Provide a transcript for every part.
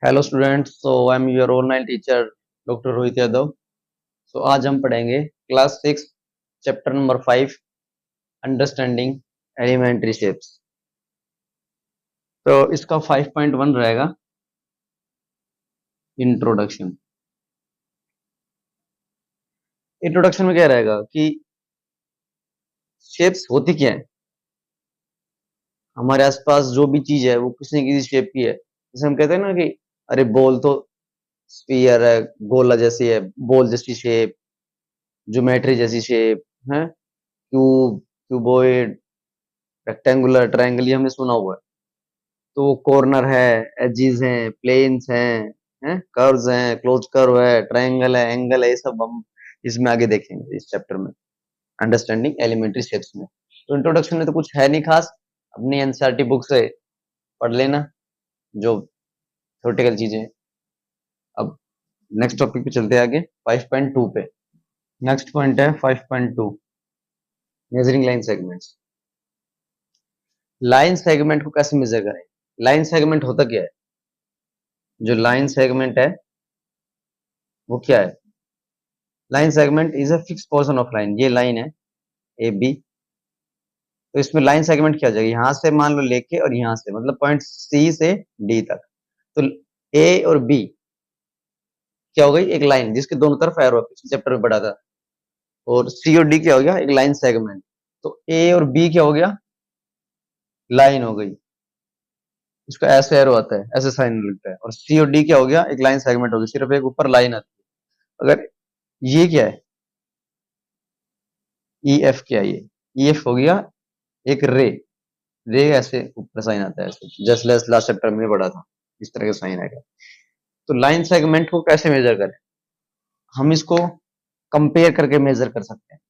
Hello students, so I am your online teacher doctor Rohit Yadav. सो आज हम पढ़ेंगे class 6 chapter number 5 understanding elementary shapes. तो इसका 5.1 रहेगा इंट्रोडक्शन। इंट्रोडक्शन में क्या रहेगा कि शेप्स होती क्या है। हमारे आसपास जो भी चीज है वो किसी न किसी शेप की है। जैसे हम कहते हैं ना कि अरे बॉल तो स्फीयर है, गोला जैसी है, बॉल जैसी शेप, ज्योमेट्री जैसी शेप है, क्यूब, क्यूबॉइड, रेक्टेंगुलर, ट्रायंगल, ये हमने सुना हुआ है। तो कॉर्नर है, एजिस हैं, प्लेन्स हैं, कर्व्स हैं, क्लोज कर्व है, ट्रायंगल है, एंगल है, ये सब हम इसमें आगे देखेंगे इस चैप्टर में, अंडरस्टैंडिंग एलिमेंट्री शेप्स में। तो इंट्रोडक्शन में तो कुछ है नहीं खास, अपनी एनसीईआरटी बुक से पढ़ लेना जो थ्योरेटिकल चीजें हैं। अब नेक्स्ट टॉपिक पे चलते हैं आगे 5.2 पे। नेक्स्ट पॉइंट है 5.2 measuring line segments. Line segment को कैसे मेजर करें। लाइन सेगमेंट होता क्या है। जो लाइन सेगमेंट है वो क्या है। Line segment is a fix portion of line. ये लाइन है ए बी, तो इसमें लाइन सेगमेंट क्या हो जाएगा, यहां से मान लो लेके और यहां से, मतलब पॉइंट सी से डी तक। तो ए और बी क्या हो गई, एक लाइन जिसके दोनों तरफ एरो है, पिछले चैप्टर में पढ़ा था। और सी और डी क्या हो गया, एक लाइन सेगमेंट। तो ए और बी क्या हो गया, लाइन हो गई। इसका ऐसे एरो आता है, ऐसे साइन लगता है। और सी और डी क्या हो गया, एक लाइन सेगमेंट हो गई, सिर्फ एक ऊपर लाइन आती है। अगर ये क्या है, ई एफ क्या है, ये ई एफ हो गया एक रे। रे ऐसे ऊपर साइन आता है, ऐसे जस्ट लास्ट चैप्टर में पढ़ा था, इस तरह का साइन आएगा। तो लाइन सेगमेंट को कैसे मेजर करें, हम इसको कंपेयर करके मेजर कर सकते हैं।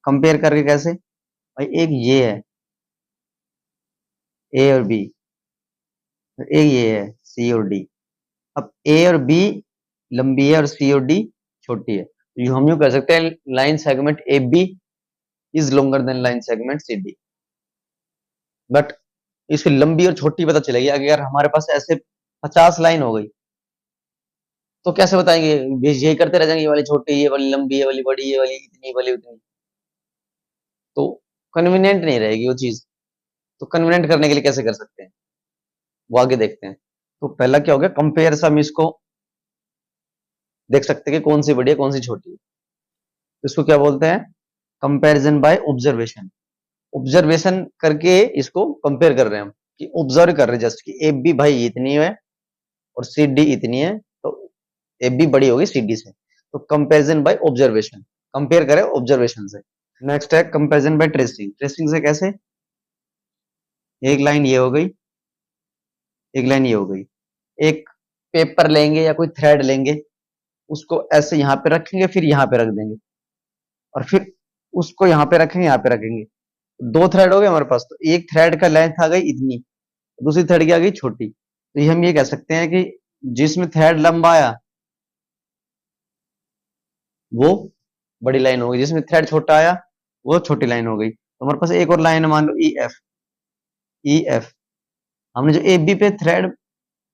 कंपेयर करके कैसे, भाई एक ये है ए और बी, एक ये है सी और डी। अब ए और बी लंबी है और सी और डी छोटी है, तो हम यूं कह सकते हैं line segment A B is longer than line segment C D. But इसकी लंबी और छोटी पता चलेगी अगर हमारे पास ऐसे 50 लाइन हो गई, तो कैसे बताएंगे, यही करते रह जाएंगे, ये वाली छोटी, ये वाली लंबी, ये वाली बड़ी, ये वाली इतनी, ये वाली उतनी। तो कन्वीनियंट नहीं रहेगी वो चीज। तो कन्वीनियंट करने के लिए कैसे कर सकते हैं, वो आगे देखते हैं। तो पहला क्या हो गया, कंपेयर से हम इसको देख सकते हैं कि कौन सी बड़ी है कौन सी छोटी है। तो इसको क्या बोलते हैं, कंपैरिजन बाय ऑब्जर्वेशन। ऑब्जर्वेशन करके इसको कंपेयर कर रहे हैं हम, कि ऑब्जर्व कर रहे हैं जस्ट कि ए बी भाई इतनी है और सी डी इतनी है, तो ए बी बड़ी होगी सी डी से। तो कंपैरिजन बाय ऑब्जर्वेशन, कंपेयर करें ऑब्जर्वेशन से। नेक्स्ट है कंपैरिजन बाय ट्रेसिंग। ट्रेसिंग से कैसे, एक लाइन ये हो गई, एक लाइन ये हो गई। एक पेपर लेंगे या कोई थ्रेड लेंगे, उसको ऐसे यहाँ पे रखेंगे, फिर यहाँ पे रख देंगे, और फिर उसको यहाँ पे रखेंगे, यहाँ पे रखेंगे। दो थ्रेड हो गए हमारे पास, तो एक थ्रेड का लेंथ आ गई इतनी, दूसरी थ्रेड की आ गई छोटी। तो ये हम ये कह सकते हैं कि जिसमें थ्रेड लंबा आया वो बड़ी लाइन हो गई, जिसमें थ्रेड छोटा आया वो छोटी लाइन हो गई। तो हमारे पास एक और लाइन है, मान लो ई एफ। ई एफ हमने जो ए बी पे थ्रेड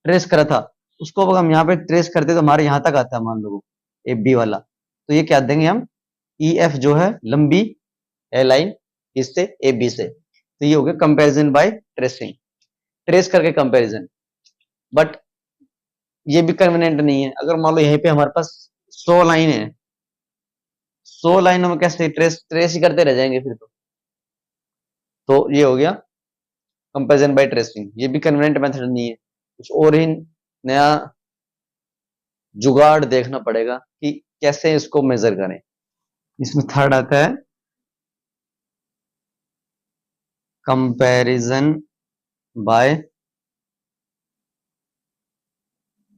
ट्रेस करा था, उसको अगर हम यहाँ पे ट्रेस करते तो हमारे यहाँ तक आता है, मान लो ए बी वाला। तो ये क्या देंगे हम, ई एफ जो है लंबी है लाइन, इससे ए बी से। तो ये हो गया कंपेरिजन बाय ट्रेसिंग, ट्रेस करके कंपेरिजन। बट ये भी कन्वीनियंट नहीं है। अगर मान लो यहीं पे हमारे पास 100 लाइन है, 100 लाइनों में कैसे ट्रेस ट्रेस ही करते रह जाएंगे फिर तो ये हो गया कंपेरिजन बाय ट्रेसिंग। ये भी कन्वीनियंट मेथड नहीं है, कुछ और ही नया जुगाड़ देखना पड़ेगा कि कैसे इसको मेजर करें। इसमें थर्ड आता है comparison by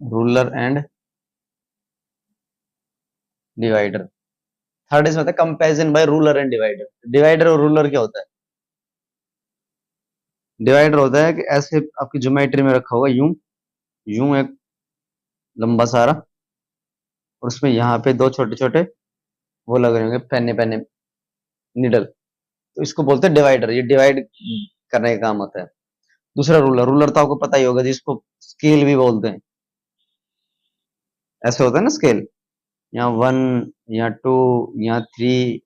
ruler and divider. Third इसमें आता है comparison by ruler and divider. Divider और रूलर क्या होता है, डिवाइडर होता है कि ऐसे आपकी ज्योमेट्री में रखा होगा यूं, यूं एक लंबा सारा, और उसमें यहाँ पे दो छोटे छोटे वो लगे होंगे, पेने पेने, निडल। तो इसको बोलते हैं डिवाइडर, ये डिवाइड करने का काम होता है। दूसरा रूलर, रूलर तो आपको पता ही होगा जिसको स्केल भी बोलते हैं। ऐसे होता है ना स्केल, यहाँ 1, यहाँ 2, यहाँ 3,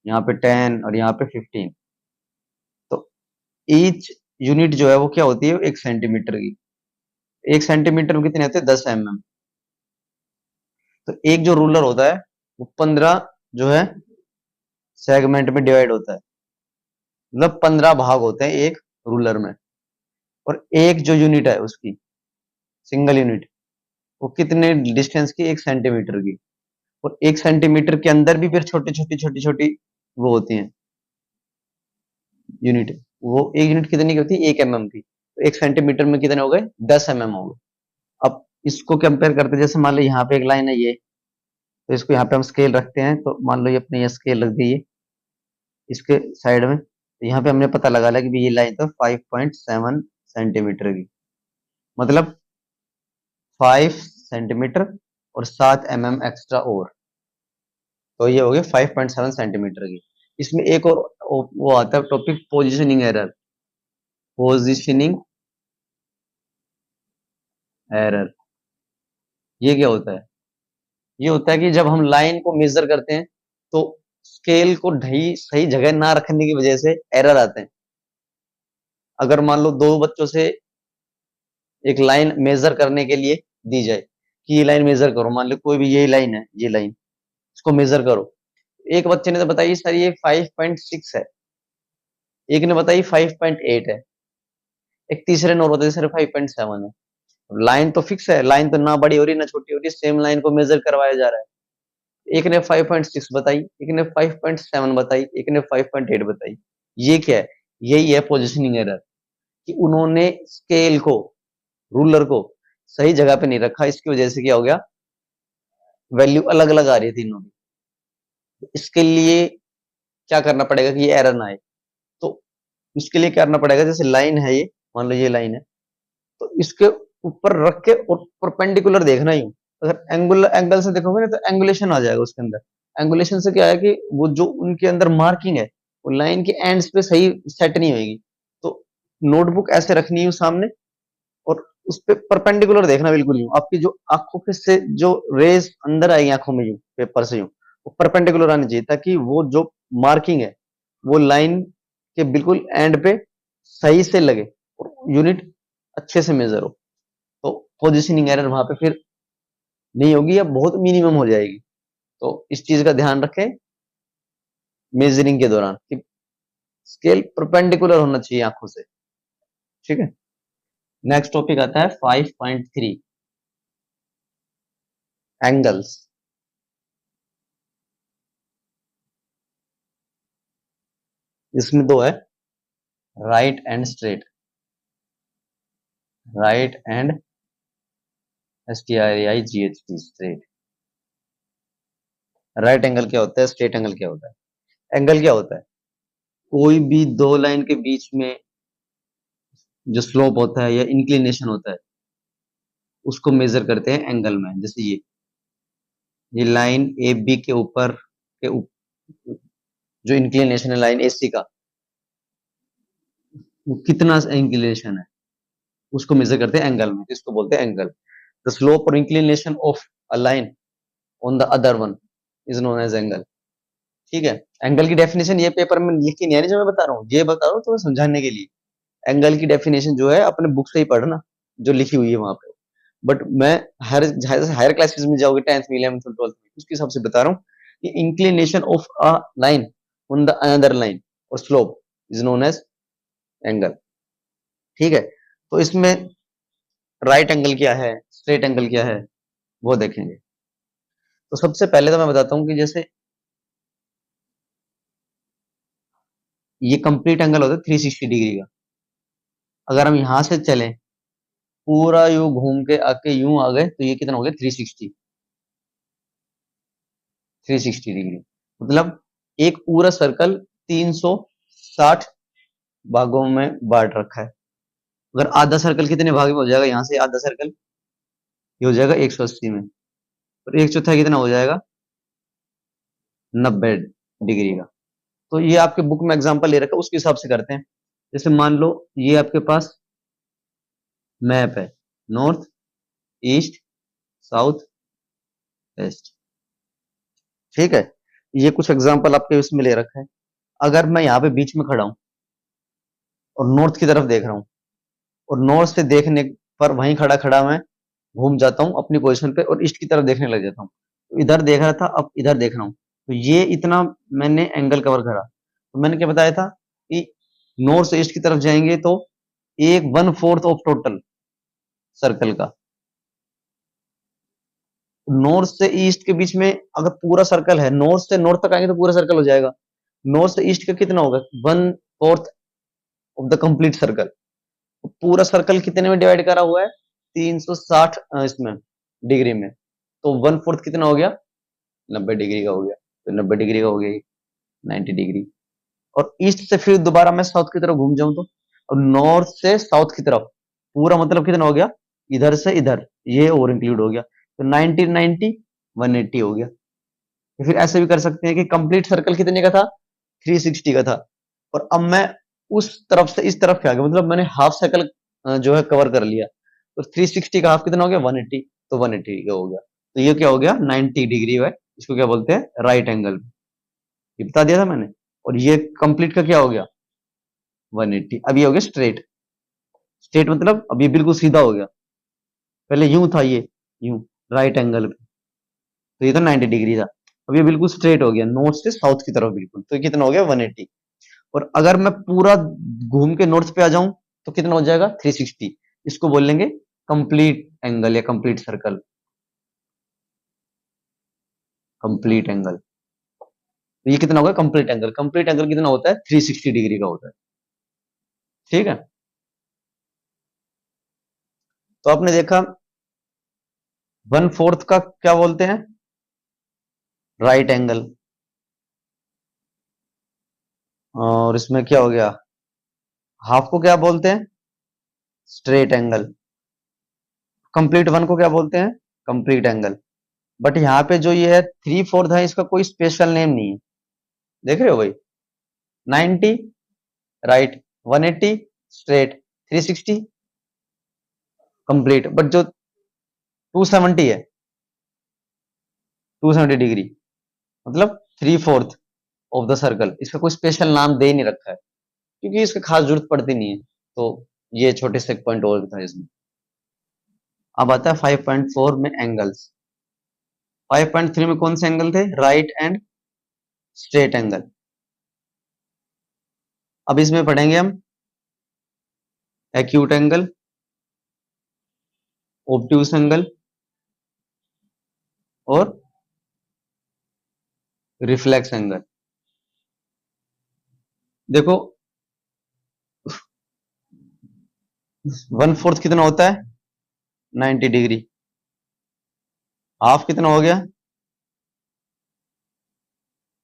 यहाँ पे 10 और यहाँ पे 15। तो ईच यूनिट जो है वो क्या होती है, 1 सेंटीमीटर की। 1 सेंटीमीटर में कितने होते हैं, 10 mm। तो एक जो रूलर होता है वो 15 जो है सेगमेंट में डिवाइड होता है, मतलब 15 भाग होते हैं एक रूलर में। और एक जो यूनिट है उसकी सिंगल यूनिट, वो कितने डिस्टेंस की, 1 सेंटीमीटर की। और 1 सेंटीमीटर के अंदर भी फिर छोटी छोटी छोटी छोटी वो होती हैं यूनिट। वो एक यूनिट कितनी की होती है, 1 mm की। तो 1 सेंटीमीटर में कितने हो गए, 10 mm हो गए। अब इसको कंपेयर करते हैं, जैसे मान लो यहाँ पे एक लाइन है ये, तो इसको यहाँ पे हम स्केल रखते हैं, तो मान लो ये अपने ये स्केल रख दी इसके साइड में, तो यहाँ पे हमने पता लगा लिया कि ये लाइन तो 5.7 सेंटीमीटर की, मतलब 5 सेंटीमीटर और 7 mm एक्स्ट्रा और, तो ये हो गया 5.7 सेंटीमीटर की। इसमें एक और वो आता है topic, positioning error. Positioning error ये क्या होता है, ये होता है कि जब हम लाइन को मेजर करते हैं तो स्केल को ढही सही जगह ना रखने की वजह से एरर आते हैं। अगर मान लो दो बच्चों से एक लाइन मेजर करने के लिए दी जाए कि ये लाइन मेजर करो, मान लो कोई भी यही लाइन है, ये लाइन, इसको मेजर करो। एक बच्चे ने तो बताई सर ये 5.6 है, एक ने बताई 5.8 है, एक तीसरे ने और बताई सर 5.7 है। लाइन तो फिक्स है, लाइन तो ना बड़ी हो रही ना छोटी हो रही, सेम लाइन को मेजर करवाया जा रहा है। एक ने 5.6 बताई, एक ने 5.7 बताई, एक ने 5.8 बताई। ये क्या है, यही है पोजिशनिंग एरर, कि उन्होंने स्केल को, रूलर को सही जगह पे नहीं रखा, इसकी वजह से क्या हो गया, वैल्यू अलग अलग आ रही है तीनों की। इसके लिए क्या करना पड़ेगा कि ये एरर ना आए, तो इसके लिए क्या करना पड़ेगा, जैसे लाइन है ये, मान लो ये लाइन है, तो इसके ऊपर रख के और परपेंडिकुलर देखना ही। अगर एंगल से देखोगे ना तो एंगुलेशन आ जाएगा उसके अंदर। एंगुलेशन से क्या है कि वो जो उनके अंदर मार्किंग है वो लाइन के एंड्स पे सही सेट नहीं होगी। तो नोटबुक ऐसे रखनी है सामने और उस पे परपेंडिकुलर देखना बिल्कुल यूं, आपकी जो आंखों के से जो रेज अंदर आएगी आंखों में यूं पेपर से यूं, वो परपेंडिकुलर आनी चाहिए, ताकि वो जो मार्किंग है वो लाइन के बिल्कुल एंड पे सही से लगे और यूनिट अच्छे से मेजर हो। तो पोजिशनिंग एरर वहां पे फिर नहीं होगी या बहुत मिनिमम हो जाएगी। तो इस चीज का ध्यान रखें मेजरिंग के दौरान कि स्केल परपेंडिकुलर होना चाहिए आंखों से। ठीक है, नेक्स्ट टॉपिक आता है 5.3 एंगल्स। इसमें दो है, right and straight. Right and STRAIGHT straight. Right angle क्या होता है, स्ट्रेट एंगल क्या होता है। एंगल क्या होता है, कोई भी दो लाइन के बीच में जो स्लोप होता है या इंक्लिनेशन होता है उसको मेजर करते हैं एंगल में। जैसे ये लाइन ए बी के ऊपर के जो इंक्लिनेशन है लाइन AC का, वो कितना इंक्लिनेशन है उसको मेजर करते हैं एंगल में, इसको बोलते हैं एंगल। द स्लोप और inclination of a line on the other one is known as angle. ठीक है, एंगल की डेफिनेशन ये पेपर में लिखी नहीं है जो मैं बता रहा हूँ, ये बता रहा हूँ तुम्हें समझाने के लिए। एंगल की डेफिनेशन जो है अपने बुक से ही पढ़ना जो लिखी हुई है वहां पे। बट मैं हायर क्लासेस में जाओगे 10th में 11th में 12th में, उसके हिसाब से बता रहा हूँ कि inclination of a line on the another line और slope is known as angle. ठीक है, तो इसमें राइट एंगल क्या है, स्ट्रेट एंगल क्या है, वो देखेंगे। तो सबसे पहले तो मैं बताता हूँ कि जैसे ये कंप्लीट एंगल होता है 360 डिग्री का। अगर हम यहां से चलें पूरा यूं घूम के आके यूं आ गए तो ये कितना हो गया, 360। 360 डिग्री मतलब एक पूरा सर्कल 360 भागों में बांट रखा है। अगर आधा सर्कल कितने भाग में हो जाएगा, यहां से आधा सर्कल ये हो जाएगा 180 में, और एक चौथाई कितना हो जाएगा, 90 डिग्री का। तो ये आपके बुक में एग्जांपल ले रखा है उसके हिसाब से करते हैं। जैसे मान लो ये आपके पास मैप है, नॉर्थ ईस्ट साउथ वेस्ट। ठीक है, ये कुछ एग्जांपल आपके उसमें ले रखा है। अगर मैं यहाँ पे बीच में खड़ा हूं और नॉर्थ की तरफ देख रहा हूं, और नॉर्थ से देखने पर वहीं खड़ा खड़ा मैं घूम जाता हूँ अपनी पोजीशन पे और ईस्ट की तरफ देखने लग जाता हूँ, तो इधर देख रहा था अब इधर देख रहा हूँ, तो ये इतना मैंने एंगल कवर करा। तो मैंने क्या बताया था कि नॉर्थ से ईस्ट की तरफ जाएंगे तो एक 1/4 ऑफ टोटल सर्कल का, नॉर्थ से ईस्ट के बीच में अगर पूरा सर्कल है, नॉर्थ से नॉर्थ तक आएंगे तो पूरा सर्कल हो जाएगा, नॉर्थ से ईस्ट का कितना होगा 1/4 ऑफ द कंप्लीट सर्कल। पूरा सर्कल कितने में डिवाइड करा हुआ है 360 इसमें डिग्री में, तो 1/4 कितना हो गया 90 डिग्री का हो गया, तो 90 डिग्री का हो गया 90 डिग्री। और ईस्ट से फिर दोबारा मैं साउथ की तरफ घूम जाऊं तो, और नॉर्थ से साउथ की तरफ पूरा मतलब कितना हो गया इधर से इधर, ये और इंक्लूड हो गया, तो 90 90 180 हो गया। तो फिर ऐसे भी कर सकते हैं कि कंप्लीट सर्कल कितने का था 360 का था, और अब मैं उस तरफ से इस तरफ क्या गया, मतलब मैंने हाफ सर्कल जो है कवर कर लिया, तो 360 का हाफ कितना हो गया 180, तो 180 का हो गया, तो ये क्या हो गया 90 डिग्री है, इसको क्या बोलते हैं राइट एंगल, ये बता दिया था मैंने। और ये कंप्लीट का क्या हो गया 180, अब ये हो गया स्ट्रेट, स्ट्रेट मतलब अब ये बिल्कुल सीधा हो गया, पहले यूं था ये, यूं राइट एंगल पे, तो ये तो 90 डिग्री था, अब ये बिल्कुल स्ट्रेट हो गया नॉर्थ से साउथ की तरफ बिल्कुल, तो ये कितना हो गया 180। और अगर मैं पूरा घूम के नॉर्थ पे आ जाऊं तो कितना हो जाएगा 360, इसको बोल लेंगे कंप्लीट एंगल या कंप्लीट सर्कल, कंप्लीट एंगल। तो ये कितना होगा कंप्लीट एंगल, कंप्लीट एंगल कितना होता है 360 डिग्री का होता है। ठीक है, तो आपने देखा 1/4 का क्या बोलते हैं राइट एंगल, और इसमें क्या हो गया हाफ को क्या बोलते हैं स्ट्रेट एंगल, कंप्लीट वन को क्या बोलते हैं कंप्लीट एंगल। बट यहाँ पे जो ये है 3/4 है, इसका कोई स्पेशल नेम नहीं है, देख रहे हो भाई, 90 राइट, 180 स्ट्रेट, 360 कंप्लीट, बट जो 270 है 270 डिग्री मतलब 3/4 ऑफ द सर्कल, इसका कोई स्पेशल नाम दे ही नहीं रखा है, क्योंकि इसका खास जरूरत पड़ती नहीं है। तो ये छोटे से पॉइंट और था इसमें। अब आता है 5.4 में एंगल्स। 5.3 में कौन से एंगल थे राइट एंड स्ट्रेट एंगल। अब इसमें पढ़ेंगे हम एक्यूट एंगल, ऑब्ट्यूस एंगल और रिफ्लेक्स एंगल। देखो 1/4 कितना होता है 90 डिग्री, हाफ कितना हो गया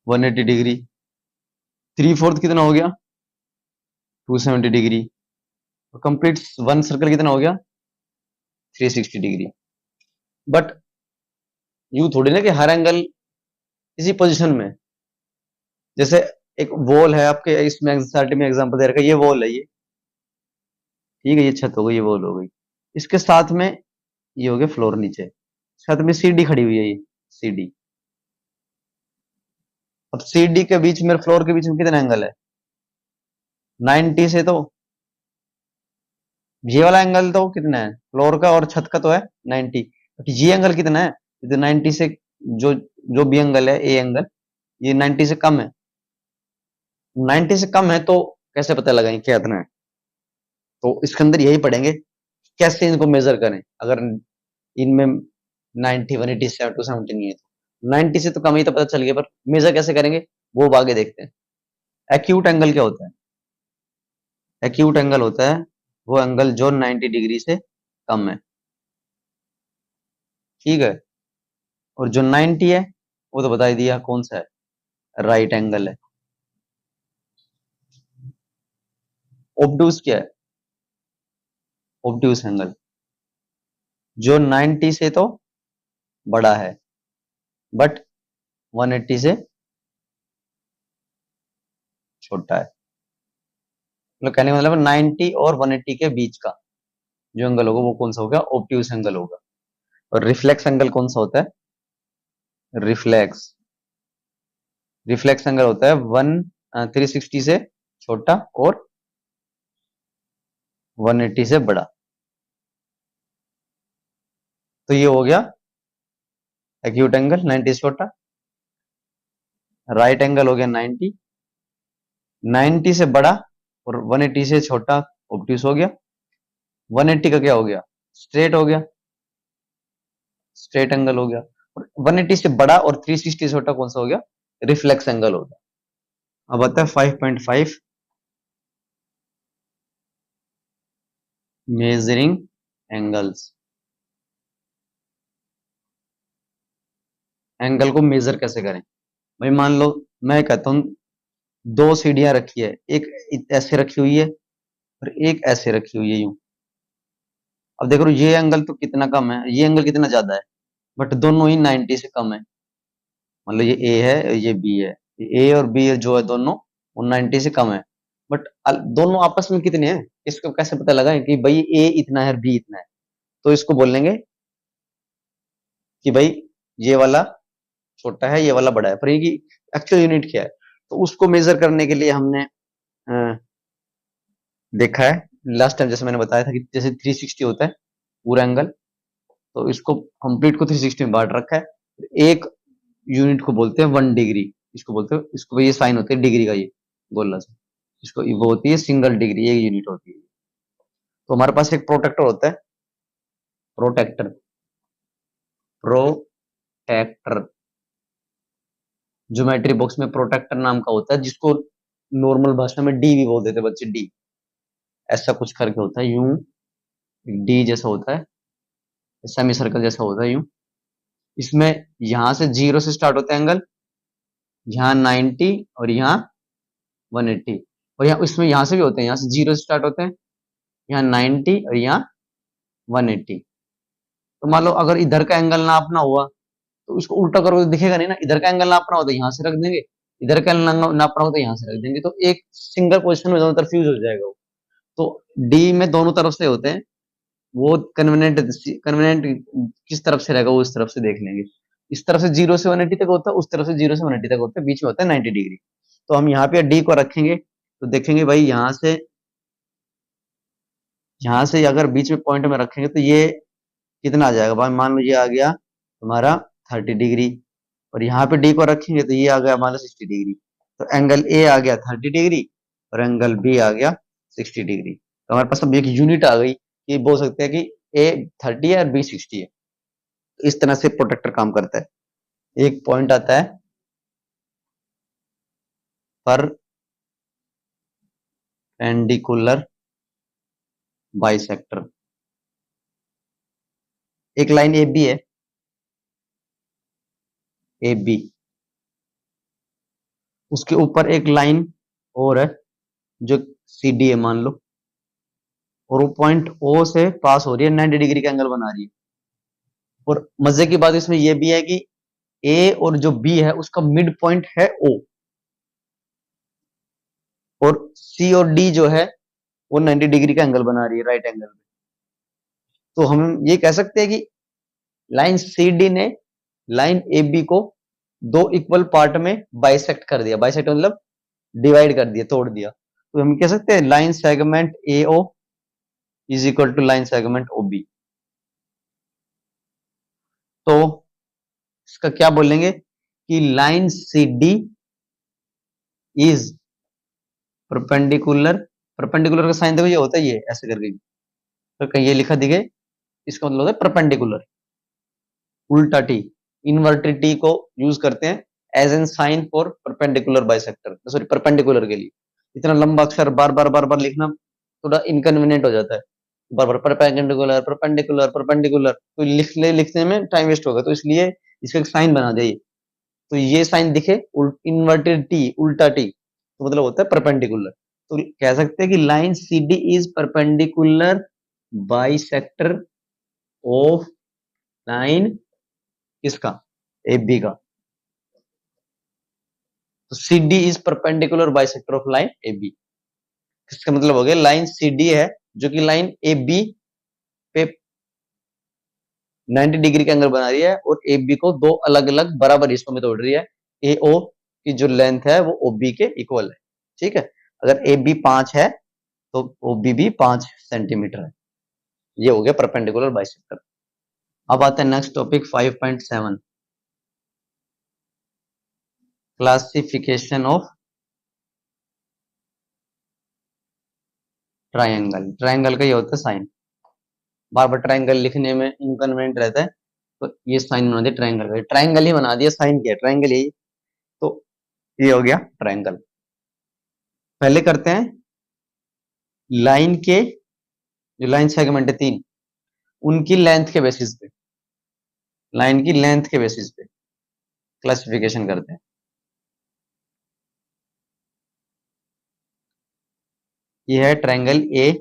180 डिग्री, 3/4 कितना हो गया 270 डिग्री, और कंप्लीट वन सर्कल कितना हो गया 360 डिग्री। बट यू थोड़ी ना कि हर एंगल इसी पोजीशन में, जैसे एक वॉल है आपके इसमें एनसीईआरटी में एग्जांपल दे रखा है, ये वॉल है ये, ठीक है, ये छत हो गई ये वॉल हो गई, इसके साथ में ये हो गया फ्लोर नीचे, साथ में सीढ़ी खड़ी हुई है ये सीढ़ी। अब सीढ़ी के बीच में फ्लोर के बीच में कितना एंगल है 90 से, तो ये वाला एंगल तो कितना है फ्लोर का और छत का तो है 90, बट ये एंगल कितना है, ये 90 से जो जो भी एंगल है ए एंगल, ये 90 से कम है, 90 से कम है तो कैसे पता लगाएं क्या इतना है, तो इसके अंदर यही पढ़ेंगे कैसे इनको मेजर करें, अगर इनमें 90 180 270 नहीं है तो 90 से तो कम ही तो पता चल गया, पर मेजर कैसे करेंगे वो अब आगे देखते हैं। एक्यूट एंगल क्या होता है, एक्यूट एंगल होता है वो एंगल जो 90 डिग्री से कम है, ठीक है, और जो 90 है वो तो बता ही दिया कौन सा है राइट एंगल है। ऑब्टूस क्या है ऑब्टूस एंगल जो 90 से तो बड़ा है बट 180 से छोटा है, मतलब कहने का मतलब 90 और 180 के बीच का, जो एंगल होगा वो कौन सा होगा, ऑब्ट्यूज एंगल होगा। और रिफ्लेक्स एंगल कौन सा होता है, रिफ्लेक्स रिफ्लेक्स एंगल होता है 360 से छोटा और 180 से बड़ा। तो ये हो गया एक्यूट एंगल 90 से छोटा, राइट एंगल हो गया 90 से बड़ा और 180 से छोटा ऑब्ट्यूज हो गया। 180 का क्या हो गया, स्ट्रेट हो गया, स्ट्रेट एंगल हो गया। और 180 से बड़ा और 360 से छोटा कौन सा हो गया, रिफ्लेक्स एंगल हो गया। अब आता है 5.5 मेजरिंग एंगल्स। एंगल को मेजर कैसे करें, भाई मान लो मैं कहता हूं 2 सीढ़ियां रखी है, एक ऐसे रखी हुई है और एक ऐसे रखी हुई है यूं। अब देखो ये एंगल तो कितना कम है, ये एंगल कितना ज्यादा है, बट दोनों ही 90 से कम है। मतलब ये ए है ये बी है, ए और बी जो है दोनों वो 90 से कम है। बट दोनों आपस में कितने हैं, इसको कैसे पता लगाएं कि भाई ए इतना है और बी इतना है। तो इसको बोलेंगे कि भाई ये वाला छोटा है ये वाला बड़ा है, पर ये की एक्चुअल यूनिट क्या है। तो उसको मेजर करने के लिए हमने देखा है लास्ट टाइम, जैसे मैंने बताया था कि जैसे 360 होता है पूरा एंगल, तो इसको कंप्लीट को 360 में बांट रखा है। एक यूनिट को बोलते हैं 1 डिग्री, इसको बोलते हैं, इसको ये साइन होते हैं डिग्री का, ये गोला से, इसको वो होती है सिंगल डिग्री, एक यूनिट होती है। तो हमारे पास एक प्रोटेक्टर होता है, प्रोटेक्टर प्रोटेक्टर ज्योमेट्री बॉक्स में प्रोटेक्टर नाम का होता है, जिसको नॉर्मल भाषा में डी भी बोल देते हैं बच्चे, डी ऐसा कुछ करके होता है यूं, डी जैसा होता है, सेमी सर्कल जैसा होता है यूं। इसमें यहां से 0 से स्टार्ट होता है एंगल, यहाँ 90 और यहाँ 180, और यहाँ इसमें यहाँ से भी होते हैं, यहाँ से 0 से स्टार्ट होते हैं, यहाँ 90 और यहाँ 180। तो मान लो अगर इधर का एंगल नापना हुआ तो इसको उल्टा करोगे तो दिखेगा नहीं ना, इधर का एंगल नापना हो तो यहाँ से रख देंगे, इधर का एंगल नापना हो तो यहाँ से रख देंगे, तो एक सिंगल पोजिशन में दोनों तरफ फ्यूज हो जाएगा वो। तो डी में दोनों तरफ से होते हैं, वो कन्वीनियंट कन्वीनियंट किस तरफ से रहेगा वो इस तरफ से देख लेंगे। इस तरफ से 0 से 180 तक होता है, उस तरफ से 0 से 180 तक होता है, बीच में होता है 90 डिग्री। तो हम यहाँ पे डी को रखेंगे तो देखेंगे भाई यहाँ से अगर बीच में पॉइंट में रखेंगे तो ये कितना आ जाएगा भाई, मान लो ये आ गया हमारा 30 डिग्री, और यहाँ पे डी को रखेंगे तो ये आ गया हमारा 60 डिग्री। तो एंगल ए आ गया 30 डिग्री और एंगल बी आ गया 60 डिग्री। तो हमारे पास अब एक यूनिट आ गई, ये बोल सकते हैं कि ए 30 है और बी 60 है। तो इस तरह से प्रोटेक्टर काम करता है। एक पॉइंट आता है परपेंडिकुलर बाइसेक्टर, एक लाइन ए बी है, ए बी, उसके ऊपर एक लाइन और है जो सी डी है मान लो, और वो पॉइंट ओ से पास हो रही है, 90 डिग्री का एंगल बना रही है। और मजे की बात इसमें यह भी है कि ए और जो बी है उसका मिड पॉइंट है ओ, और सी और डी जो है वो 90 डिग्री का एंगल बना रही है, राइट एंगल में। तो हम ये कह सकते हैं कि लाइन सी डी ने लाइन ए बी को 2 इक्वल पार्ट में बाइसेक्ट कर दिया, बाइसेक्ट मतलब डिवाइड कर दिया, तोड़ दिया। तो हम कह सकते हैं line segment A O is equal to line segment O B. तो इसका क्या बोलेंगे कि line C D is perpendicular, perpendicular का साइन देखो ये होता है, ये ऐसे करके तो कहीं ये लिखा दिखे, इसका मतलब होता है परपेंडिकुलर, उल्टा टी, इनवर्टेड टी को यूज करते हैं as an sign for perpendicular bisector, sorry perpendicular के लिए। इतना लंबा अक्षर बार बार बार बार लिखना थोड़ा इनकन्वीनियंट हो जाता है, बार बार परपेंडिकुलर परपेंडिकुलर परपेंडिकुलर, तो लिखने में टाइम वेस्ट होगा, तो इसलिए इसका एक साइन बना दिया। तो ये साइन दिखे इन्वर्टेड टी, उल्टा टी, तो मतलब होता है परपेंडिकुलर। तो कह सकते हैं कि line C D is perpendicular bisector of line किसका, ए बी का। तो C D is perpendicular bisector of line A B. इसका मतलब हो गया लाइन सी डी है जो कि लाइन ए बी 90 डिग्री का एंगल बना रही है और ए बी को दो अलग अलग बराबर हिस्सों में तोड़ रही है। ए ओ की जो लेंथ है वो ओ बी के इक्वल है। ठीक है, अगर ए बी 5 है तो ओ बी भी 5 सेंटीमीटर है। ये हो गया परपेंडिकुलर बाइसेक्टर। अब आते हैं next topic 5.7, classification of triangle. Triangle का ये होता है साइन, बार बार ट्राइंगल लिखने में इनकन्वीनियंट रहता है तो ये साइन बना दिया ट्राइंगल का, ट्राइंगल ही बना दिया, साइन क्या है, ट्राइंगल यही। तो ये हो गया ट्राइंगल। पहले करते हैं लाइन के, जो लाइन सेगमेंट है 3, उनकी लेंथ के बेसिस पे, लाइन की लेंथ के बेसिस पे क्लासिफिकेशन करते हैं। ये है ट्राइंगल ए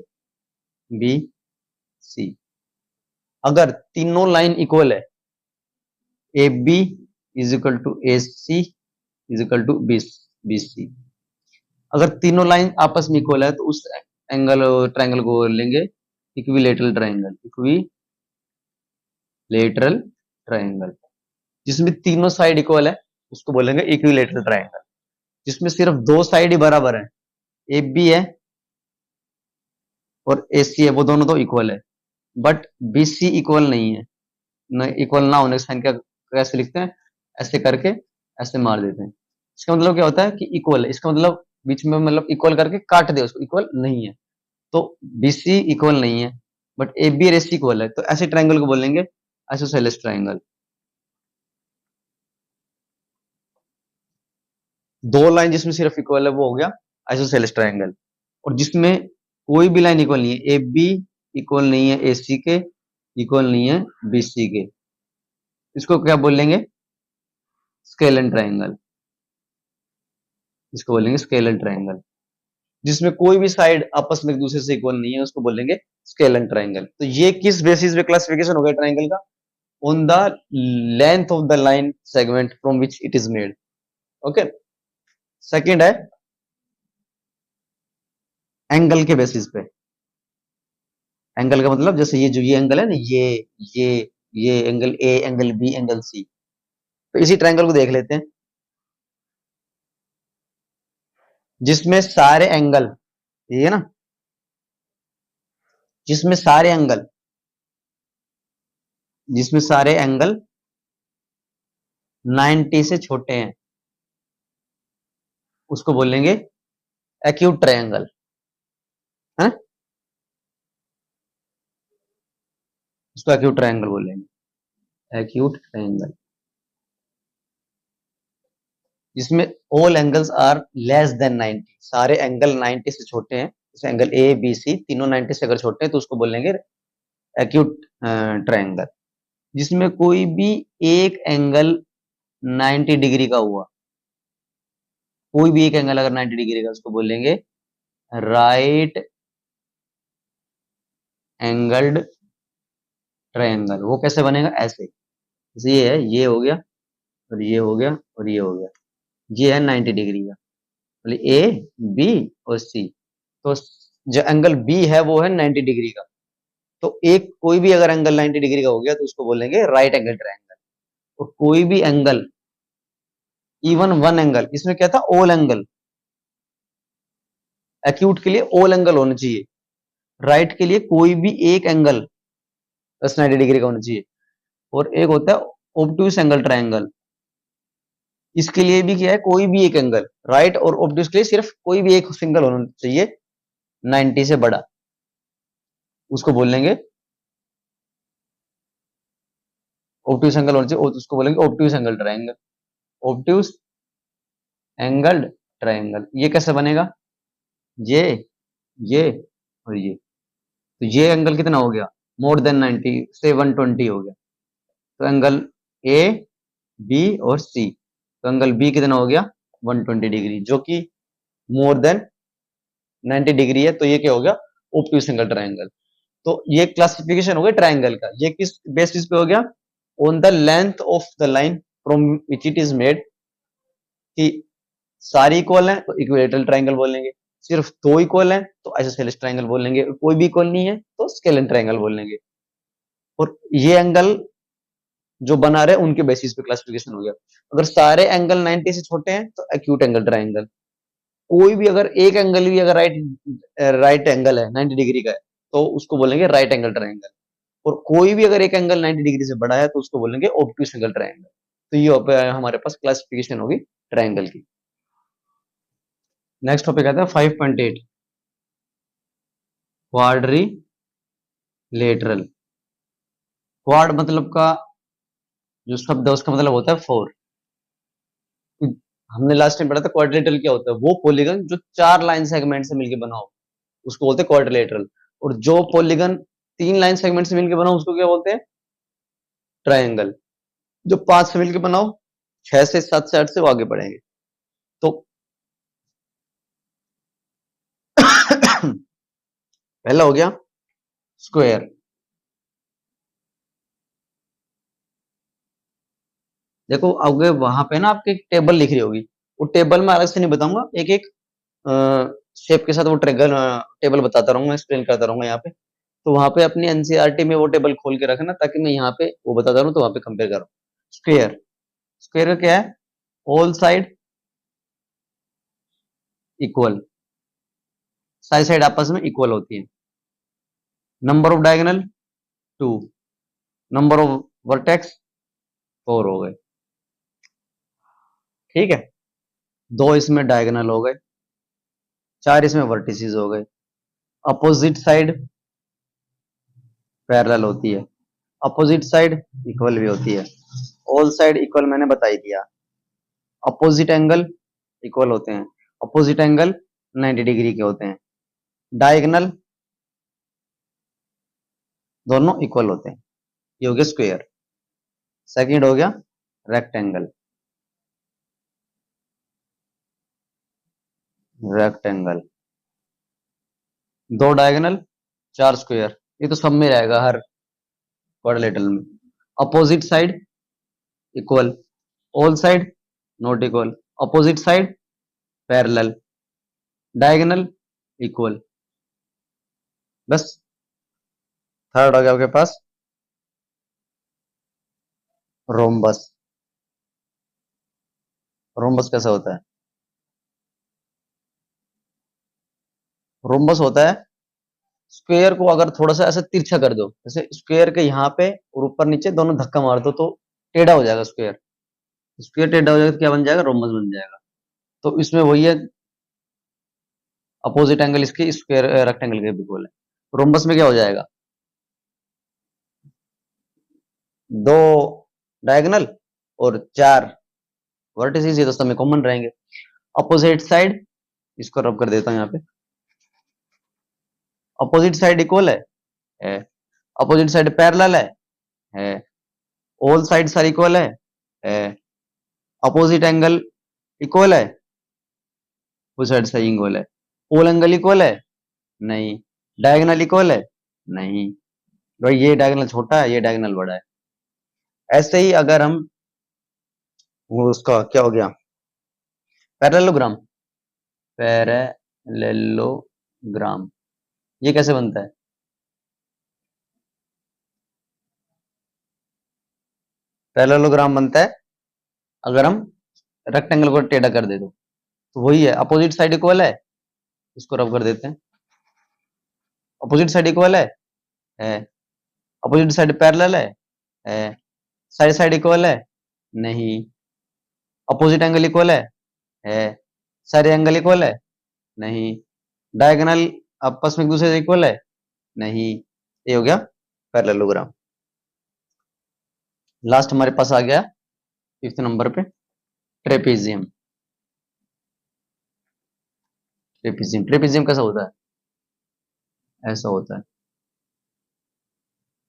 बी सी। अगर तीनों लाइन इक्वल है, A B is equal to A C is equal to B C, अगर तीनों लाइन आपस में इक्वल है तो उस एंगल ट्राइंगल को लेंगे इक्विलेटरल ट्राइंगल। इक्विलेटरल ट्राइंगल जिसमें तीनों साइड इक्वल है उसको बोलेंगे इक्विलेटरल ट्राइंगल। जिसमें सिर्फ दो साइड ही बराबर है, ए बी है और ए सी है, वो दोनों तो इक्वल है, बट बी सी इक्वल नहीं है। इक्वल ना होने की संख्या कैसे लिखते हैं, ऐसे करके ऐसे मार देते हैं। इसका मतलब क्या होता है कि इक्वल है, इसका मतलब बीच में मतलब इक्वल करके काट दे उसको, इक्वल नहीं है। तो बीसी इक्वल नहीं है बट ए बी और एसी इक्वल है, तो ऐसे ट्राइंगल को बोलेंगे आइसोसेलेस ट्राइंगल। दो लाइन जिसमें सिर्फ इक्वल है वो हो गया आइसोसेलेस ट्राइंगल। और जिसमें कोई भी लाइन इक्वल नहीं है, ए बी इक्वल नहीं है ए सी के, इक्वल नहीं है बी सी के, इसको क्या बोलेंगे, स्केलन ट्राइंगल। इसको बोलेंगे स्केलन ट्राइंगल। जिसमें कोई भी साइड आपस में एक दूसरे से इक्वल नहीं है उसको बोलेंगे स्केलन ट्राइंगल। तो ये किस बेसिस पे क्लासिफिकेशन हो गया ट्राइंगल का, on the length of the line segment from which it is made. Okay, second है एंगल के बेसिस पे। एंगल का मतलब जैसे ये एंगल है ना, ये ये angle A, angle B, angle C, तो इसी ट्राइंगल को देख लेते हैं जिसमें सारे एंगल, ये है ना, जिसमें सारे एंगल, जिसमें सारे एंगल 90 से छोटे हैं उसको बोलेंगे एक्यूट ट्रायंगल है, उसको एक्यूट ट्रायंगल बोलेंगे, एक्यूट ट्रायंगल। जिसमें all angles are less than 90, सारे एंगल 90 से छोटे हैं, जैसे एंगल ए बी सी तीनों 90 से अगर छोटे हैं तो उसको बोलेंगे एक्यूट ट्रायंगल। जिसमें कोई भी एक एंगल 90 डिग्री का हुआ, कोई भी एक एंगल अगर 90 डिग्री का, उसको बोलेंगे राइट एंगल्ड ट्रायंगल। वो कैसे बनेगा, ऐसे, जैसे ये है, ये हो गया और ये हो गया और ये हो गया, ये है 90 डिग्री का, मतलब ए बी और सी। तो जो एंगल बी है वो है 90 डिग्री का, तो एक कोई भी अगर एंगल 90 डिग्री का हो गया तो उसको बोलेंगे राइट एंगल ट्रायंगल। और कोई भी एंगल, इवन वन एंगल, इसमें क्या था, ऑल एंगल, एक्यूट के लिए ऑल एंगल होना चाहिए, राइट के लिए कोई भी एक एंगल 90 डिग्री का होना चाहिए। और एक होता है ऑब्ट्यूस एंगल ट्रायंगल, इसके लिए भी क्या है, कोई भी एक एंगल, राइट और ऑब्ट्यूस के लिए सिर्फ कोई भी एक सिंगल होना चाहिए 90 से बड़ा, उसको बोलेंगे ऑब्ट्यूस एंगल होना चाहिए, उसको बोलेंगे obtuse angle triangle. Obtuse angle triangle ये कैसे बनेगा, ये और ये, तो ये एंगल कितना हो गया, मोर देन 90 से 120 हो गया, तो एंगल ए बी और सी, तो एंगल बी कितना हो गया 120 डिग्री, जो कि मोर देन 90 डिग्री है, तो ये क्या हो गया ऑब्ट्यूस एंगल ट्रायंगल। तो ये क्लासिफिकेशन हो गया ट्रायंगल का। ये किस बेसिस पे हो गया, on the length of the line from which it is made, कि सारी इक्वल है तो इक्विलेटरल ट्रायंगल बोलेंगे, सिर्फ दो इक्वल है तो आइसोसेलेस ट्रायंगल बोलेंगे, कोई भी इक्वल नहीं है तो स्केलन ट्रायंगल बोलेंगे। और ये एंगल जो बना रहे उनके बेसिस पे क्लासिफिकेशन हो गया। अगर सारे एंगल 90 से छोटे हैं तो एक्यूट एंगल ट्राइंगल। कोई भी अगर एक एंगल भी अगर राइट एंगल है 90 डिग्री का है तो उसको बोलेंगे राइट एंगल ट्राइंगल। और कोई भी अगर एक एंगल 90 डिग्री से बड़ा है तो उसको बोलेंगे ऑब्ट्यूस एंगल ट्राइंगल। तो ये हमारे पास क्लासिफिकेशन होगी ट्राइंगल की। नेक्स्ट टॉपिक आता है 5.8 क्वाड्रिलेटरल। क्वाड मतलब का जो शब्द है उसका मतलब होता है 4। हमने लास्ट टाइम पढ़ा था क्वाड्रिलेटरल क्या होता है, वो पॉलीगन जो 4 लाइन सेगमेंट से मिलकर बना हो उसको बोलते हैं क्वाड्रिलेटरल। और जो पॉलीगन 3 लाइन सेगमेंट से मिलकर बना हो उसको क्या बोलते हैं, ट्राइंगल। जो 5 से मिलकर बना हो, 6 से 7 से 8 से वो आगे बढ़ेंगे। तो पहला हो गया स्क्वायर। देखो आगे वहां पे ना आपके एक टेबल लिख रही होगी, वो टेबल में अलग से नहीं बताऊंगा, एक एक शेप के साथ वो ट्रेगल टेबल बताता रहूंगा, एक्सप्लेन करता रहूंगा यहाँ पे। तो वहां पे अपनी एनसीईआरटी में वो टेबल खोल के रखना ताकि मैं यहाँ पे वो बताता रहूं तो वहां पे कंपेयर करूं। स्क्वायर, स्क्वायर क्या है, all side equal, side side आपस में इक्वल होती है। Number of diagonal 2, number of vertex 4 हो गए। ठीक है, 2 इसमें डायगोनल हो गए, 4 इसमें वर्टिसेस हो गए। अपोजिट साइड पैरेलल होती है, अपोजिट साइड इक्वल भी होती है। ऑल साइड इक्वल मैंने बता ही दिया। अपोजिट एंगल इक्वल होते हैं, अपोजिट एंगल 90 डिग्री के होते हैं। डायगोनल दोनों इक्वल होते हैं। ये हो गया स्क्वायर। सेकंड हो गया रेक्टेंगल। रेक्टेंगल 2 डायगोनल 4 स्क्वायर, ये तो सब में रहेगा हर क्वाड्रिलेटरल में। Opposite side equal, all side not equal, opposite side parallel, diagonal equal. बस। थर्ड हो गया आपके पास रोम्बस। रोम्बस कैसा होता है, रोम्बस होता है स्क्वायर को अगर थोड़ा सा ऐसे तिरछा कर दो, जैसे स्क्वायर के यहाँ पे और ऊपर नीचे दोनों धक्का मार दो तो टेढ़ा हो जाएगा स्क्वायर। स्क्वायर टेढ़ा हो जाएगा तो क्या बन जाएगा, रोम्बस बन जाएगा। तो इसमें वही है, अपोजिट एंगल इसके स्क्वायर रेक्टेंगल के इक्वल है। रोम्बस में क्या हो जाएगा, 2 डायगोनल और 4 वर्टिसेस, ये तो सब में कॉमन रहेंगे। अपोजिट साइड, इसको रब कर देता हूं यहाँ पे, अपोजिट साइड इक्वल है, अपोजिट साइड पैरेलल है, ऑल साइड्स आर इक्वल है, अपोजिट एंगल इक्वल है, उस साइड से इक्वल है। ऑल एंगल इक्वल है, नहीं। डायगोनल इक्वल है, नहीं। भाई ये डायगोनल छोटा है, ये डायगोनल बड़ा है। ऐसे ही अगर हम वो उसका क्या हो गया पैरेललोग्राम, पैरेललोग्राम ये कैसे बनता है, पैरेललोग्राम बनता है अगर हम रेक्टेंगल को टेढ़ा कर दे तो वही है, अपोजिट साइड इक्वल है, इसको रब कर देते हैं, अपोजिट साइड इक्वल है, अपोजिट साइड पैरेलल है, साइड साइड इक्वल है, नहीं। अपोजिट एंगल इक्वल है, सारे एंगल इक्वल है, नहीं। डायगोनल आपस में एक दूसरे से इक्वल है, नहीं। ये हो गया पैरेललोग्राम। लास्ट हमारे पास आ गया 5th नंबर पे ट्रेपेजियम। ट्रेपेजियम, ट्रेपेजियम कैसा होता है, ऐसा होता है,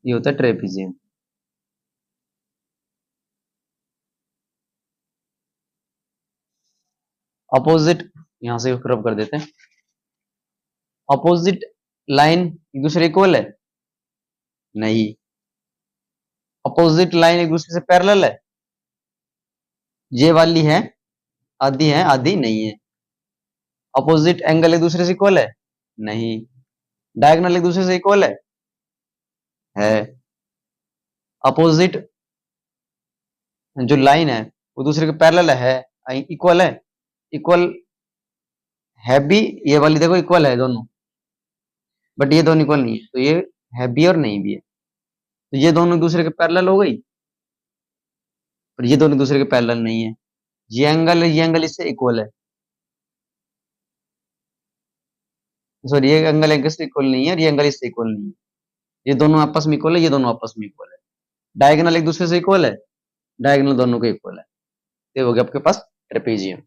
ये होता है ट्रेपेजियम। अपोजिट, यहां से क्रब कर देते हैं, अपोजिट लाइन एक दूसरे इक्वल है, नहीं। अपोजिट लाइन एक दूसरे से पैरेलल है, ये वाली है आधी नहीं है। अपोजिट एंगल एक दूसरे से इक्वल है, नहीं। डायगोनल एक दूसरे से इक्वल है। अपोजिट जो लाइन है वो दूसरे के पैरेलल है, इक्वल है, इक्वल है भी, ये वाली देखो इक्वल है दोनों, बट ये दोनों इक्वल नहीं है, तो ये है भी और नहीं भी है, तो ये दोनों दूसरे के पैरेलल हो गई, और ये दोनों दूसरे के पैरेलल नहीं है। ये एंगल इससे इक्वल है, सॉरी ये एंगल इससे इक्वल नहीं है, और ये एंगल इससे इक्वल नहीं है, ये दोनों आपस में इक्वल है, ये दोनों आपस में इक्वल है, डायगोनल एक दूसरे से इक्वल है, डायगोनल दोनों के इक्वल है, ये हो गया आपके पास ट्रेपेजियम।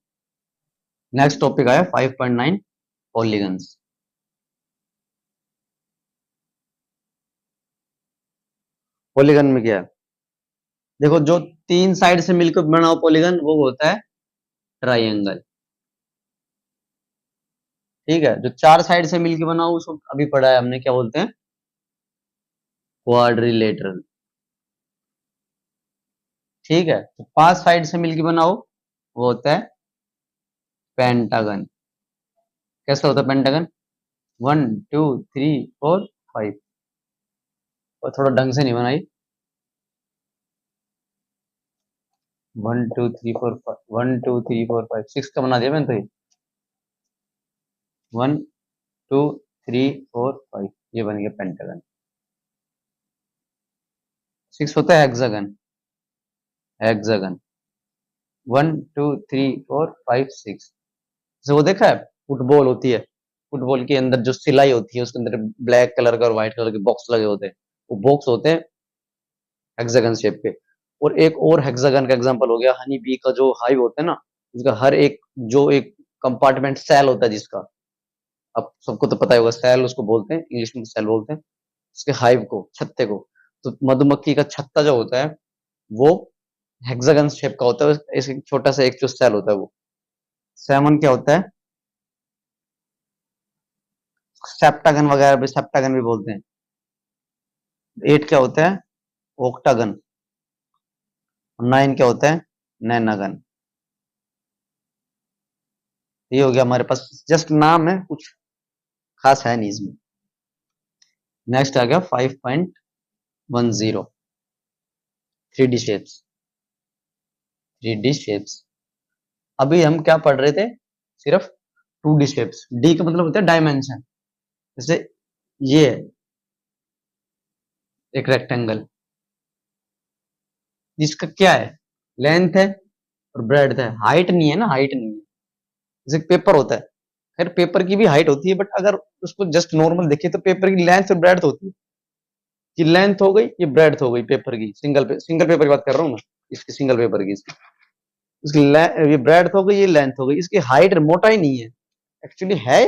नेक्स्ट टॉपिक आया 5.9 पॉलीगन्स। पॉलीगन में क्या है, देखो जो तीन साइड से मिलकर बना हुआ पॉलीगन वो होता है ट्राइंगल, ठीक है। जो चार साइड से मिलकर बना हुआ उसको अभी पढ़ा है हमने, क्या बोलते हैं, क्वाड्रिलेटरल, ठीक है। तो पांच साइड से मिलकर बना हो वो होता है पेंटागन। कैसा होता है पेंटागन, 1 2 3 4 5, और थोड़ा ढंग से नहीं बनाई, 1 2 3 4 5, 1 2 3 4 5 6 का बना दिया मैंने, तो ये 1 2 3 4 5 ये बन गया पेंटागन। 6 होता है हेक्सागन, हेक्सागन 1 2 3 4 5 6। जैसे वो देखा है फुटबॉल होती है, फुटबॉल के अंदर जो सिलाई होती है उसके अंदर ब्लैक कलर का और व्हाइट कलर के बॉक्स लगे होते हैं, वो बॉक्स होते हैं हेक्सागन शेप के। और एक और हेक्सागन का एग्जांपल हो गया हनी बी का, जो हाइव होता है ना, उसका हर एक जो एक कंपार्टमेंट सेल होता है जिसका, अब सबको तो पता ही होगा, सेल उसको बोलते हैं, इंग्लिश में सेल बोलते हैं उसके हाइव को, छत्ते को। तो मधुमक्खी का छत्ता जो होता है वो हेक्सागन शेप का होता है, एक छोटा सा एक जो सेल होता है वो। 7 क्या होता है, सेप्टागन वगैरह भी, सेप्टागन भी बोलते हैं। 8 क्या होता है, ऑक्टागन। 9 क्या होता है, नैनागन। ये हो गया हमारे पास, जस्ट नाम है, कुछ खास है नहीं इसमें। नेक्स्ट आ गया 5.10 3D शेप्स। 3D शेप्स, अभी हम क्या पढ़ रहे थे, सिर्फ 2D शेप्स। डी का मतलब होता है डायमेंशन, जैसे ये है एक रेक्टेंगल, जिसका क्या है, लेंथ है और ब्रेड्थ है, हाइट नहीं है ना, हाइट नहीं है। जैसे पेपर होता है, खैर पेपर की भी हाइट होती है, बट अगर उसको जस्ट नॉर्मल देखिए तो पेपर की लेंथ और ब्रेड्थ होती है, ये लेंथ हो गई, ये ब्रेड्थ हो गई पेपर की, सिंगल पेपर की बात कर रहा हूँ मैं, इसकी सिंगल पेपर की, इसकी ये ब्रेड्थ हो गई, ये लेंथ हो गई, इसकी हाइट मोटाई नहीं है, एक्चुअली है,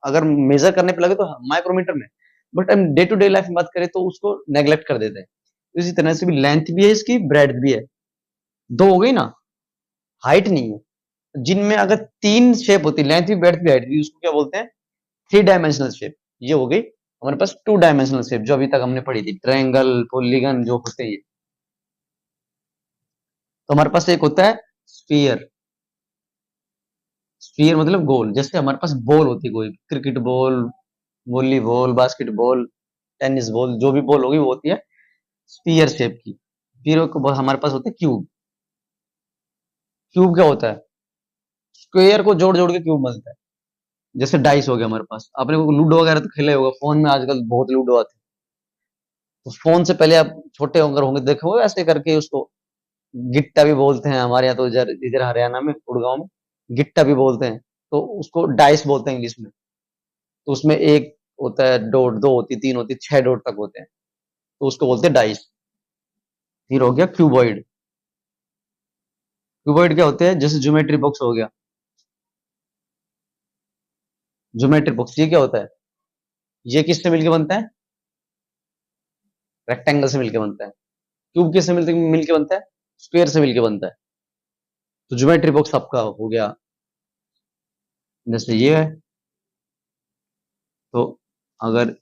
अगर मेजर करने पे लगे तो माइक्रोमीटर में, बट हम डे टू डे लाइफ में बात करें तो उसको नेग्लेक्ट कर देते हैं। इसी तरह से भी लेंथ भी है इसकी, ब्रेड्थ भी है, दो हो गई ना, हाइट नहीं है। जिनमें अगर तीन शेप होती, लेंथ भी ब्रेड्थ भी हाइट भी, उसको क्या बोलते हैं, 3 डायमेंशनल शेप। ये हो गई हमारे पास 2 डायमेंशनल शेप, जो अभी तक हमने पढ़ी थी, ट्रायंगल, पॉलीगन जो होते हैं ये। तो हमारे पास एक होता है स्फीयर, स्फीयर मतलब गोल, जैसे हमारे पास बॉल होती है कोई, cricket ball, volleyball, basketball, tennis ball, जो भी बॉल होगी वो होती है स्फीयर शेप की। फिर हमारे पास होता है क्यूब। क्यूब क्या होता है, स्क्वायर को जोड़ जोड़ के क्यूब बनता है। जैसे डाइस हो गया हमारे पास, आपने वो लूडो वगैरह तो खेले होगा, फोन में आजकल बहुत लूडो आते हैं, तो फोन से पहले आप छोटे होकर होंगे देखो ऐसे करके उसको, गिट्टा भी बोलते हैं हमारे यहाँ, तो इधर इधर हरियाणा में गुड़गांव में गिट्टा भी बोलते हैं, तो उसको डाइस बोलते हैं इंग्लिश में। तो उसमें एक होता है डॉट, दो होती, तीन होती, 6 डॉट तक होते हैं, तो उसको बोलते हैं डाइस। फिर हो गया क्यूबॉइड। क्यूबॉइड क्या होते हैं, जैसे ज्योमेट्री बॉक्स हो गया, ज्योमेट्री बॉक्स ये क्या होता है, ये किससे मिलके बनता है, रेक्टेंगल से मिलके बनता है। क्यूब किससे मिलके बनता है, स्क्वायर से मिलके बनता है। तो ज्योमेट्री बॉक्स आपका हो गया, जैसे ये है, तो अगर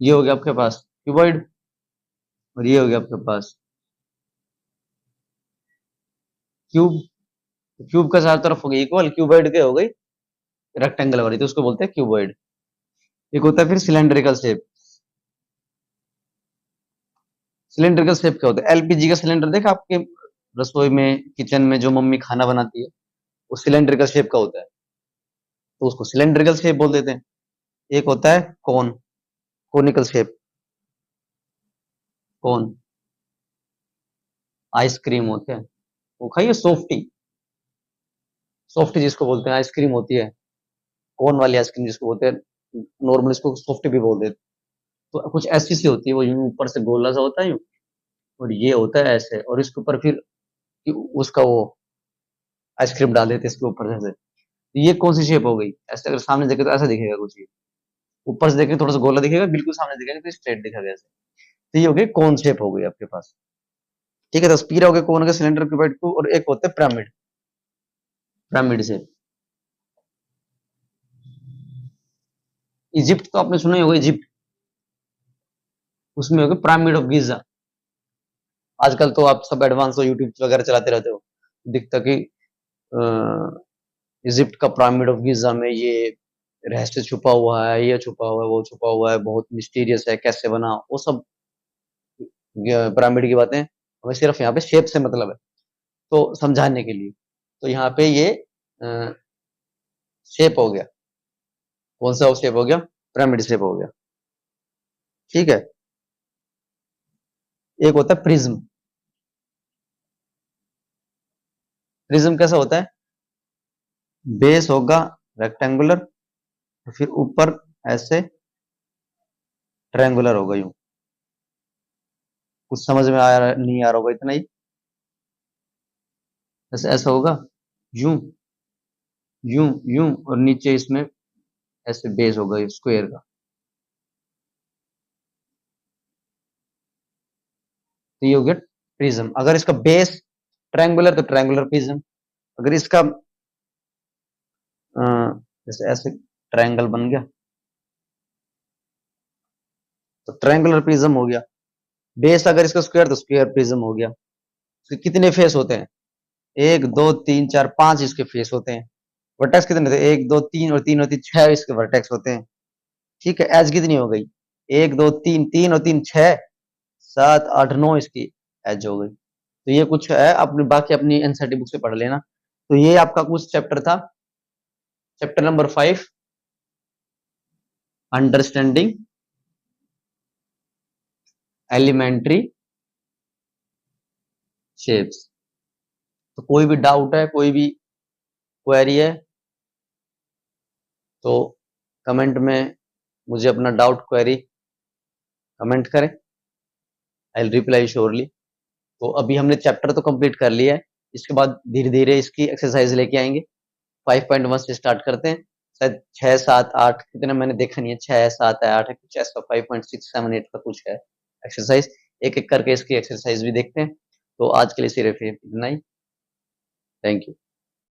ये हो गया आपके पास क्यूबॉइड, और ये हो गया आपके पास क्यूब। क्यूब का चारों तरफ हो गई इक्वल, क्यूबॉइड के हो गई रेक्टेंगल वाली, तो उसको बोलते हैं क्यूबॉइड। एक होता है फिर सिलेंड्रिकल शेप, सिलेंड्रिकल शेप क्या होता है? एलपीजी का सिलेंडर देखा आपके रसोई में, किचन में जो मम्मी खाना बनाती है, वो सिलेंड्रिकल शेप का होता है, तो उसको सिलेंड्रिकल शेप बोल देते हैं। एक होता है कोन, कोनिकल शेप, कोन। आइसक्रीम होते हैं, वो खाइए सॉफ्टी, सॉफ्टी जिसको बोलते हैं, आइसक्रीम होती है कोन वाली आइसक्रीम जिसको बोलते हैं, नॉर्मल इसको सॉफ्टी भी बोल देते हैं। तो कुछ ऐसी सी होती है, वो यूं ऊपर से गोला सा होता है यूं, और ये होता है ऐसे, और इसके ऊपर फिर उसका वो आइसक्रीम डाल देते हैं इसके ऊपर जैसे। तो ये कौन सी शेप हो गई? ऐसे अगर सामने देखे तो ऐसा दिखेगा कुछ, ये ऊपर से देखें थोड़ा सा गोला दिखेगा, बिल्कुल सामने देखेंगे तो स्ट्रेट दिखेगा ऐसे। तो ये हो गई कौन शेप हो गई आपके पास। ठीक है, तो स्पीरा हो गया कौन का, सिलेंडर क्यूबॉइड को, और एक होता है पिरामिड, पिरामिड शेप। इजिप्ट तो आपने सुना ही होगा, इजिप्ट, उसमें हो गया पिरामिड ऑफ गिजा। आजकल तो आप सब एडवांस हो, यूट्यूब वगैरह चलाते रहते हो, दिखता कि इजिप्ट का पिरामिड ऑफ गिजा में ये रहस्य छुपा हुआ है, ये छुपा हुआ है, वो छुपा हुआ है, बहुत मिस्टीरियस है, कैसे बना, वो सब पिरामिड की बातें। हमें सिर्फ यहाँ पे शेप से मतलब है, तो समझाने के लिए। तो यहाँ पे ये शेप हो गया, कौन सा शेप हो गया? पिरामिड शेप हो गया। ठीक है, एक होता है प्रिज्म। प्रिज्म कैसा होता है? बेस होगा रेक्टेंगुलर, फिर ऊपर ऐसे ट्रायंगुलर होगा यूं। कुछ समझ में आ रहा नहीं आ रहा होगा इतना ही, ऐसे ऐसा होगा यूं, यूं, यूं, और नीचे इसमें ऐसे बेस होगा स्क्वायर का। तो ये हो गया प्रिज्म। अगर इसका बेस ट्रायंगुलर तो ट्रायंगुलर प्रिज्म। अगर इसका जैसे ऐसे ट्रायंगल बन गया तो ट्रायंगुलर प्रिज्म हो गया। बेस अगर इसका स्क्वायर तो स्क्वायर प्रिज्म हो गया। इसके कितने फेस होते हैं? एक, दो, तीन, चार, पांच इसके फेस होते हैं। वर्टेक्स कितने थे? एक, दो, तीन, और तीन और तीन छह इसके वर्टेक्स होते हैं। ठीक है, एज कितनी हो गई? एक, दो, तीन, तीन और तीन छह, सात, आठ, नौ इसकी एज हो गई। तो ये कुछ है, अपने बाकी अपनी एनसीईआरटी बुक से पढ़ लेना। तो ये आपका कुछ चैप्टर था, chapter number 5, understanding elementary shapes. तो कोई भी डाउट है, कोई भी क्वेरी है, तो कमेंट में मुझे अपना डाउट क्वेरी कमेंट करें, आई विल रिप्लाई श्योरली। तो अभी हमने चैप्टर तो कंप्लीट कर लिया है, इसके बाद धीरे धीरे इसकी एक्सरसाइज लेके आएंगे। 5.1 से स्टार्ट करते हैं, शायद 6, 7, 8 कितना मैंने देखा नहीं है, 6, 7 है, 8 है, कुछ ऐसा 5.6, 7, 8 का कुछ है एक्सरसाइज। एक एक करके इसकी एक्सरसाइज भी देखते हैं। तो आज के लिए सिर्फ इतना ही। Thank you.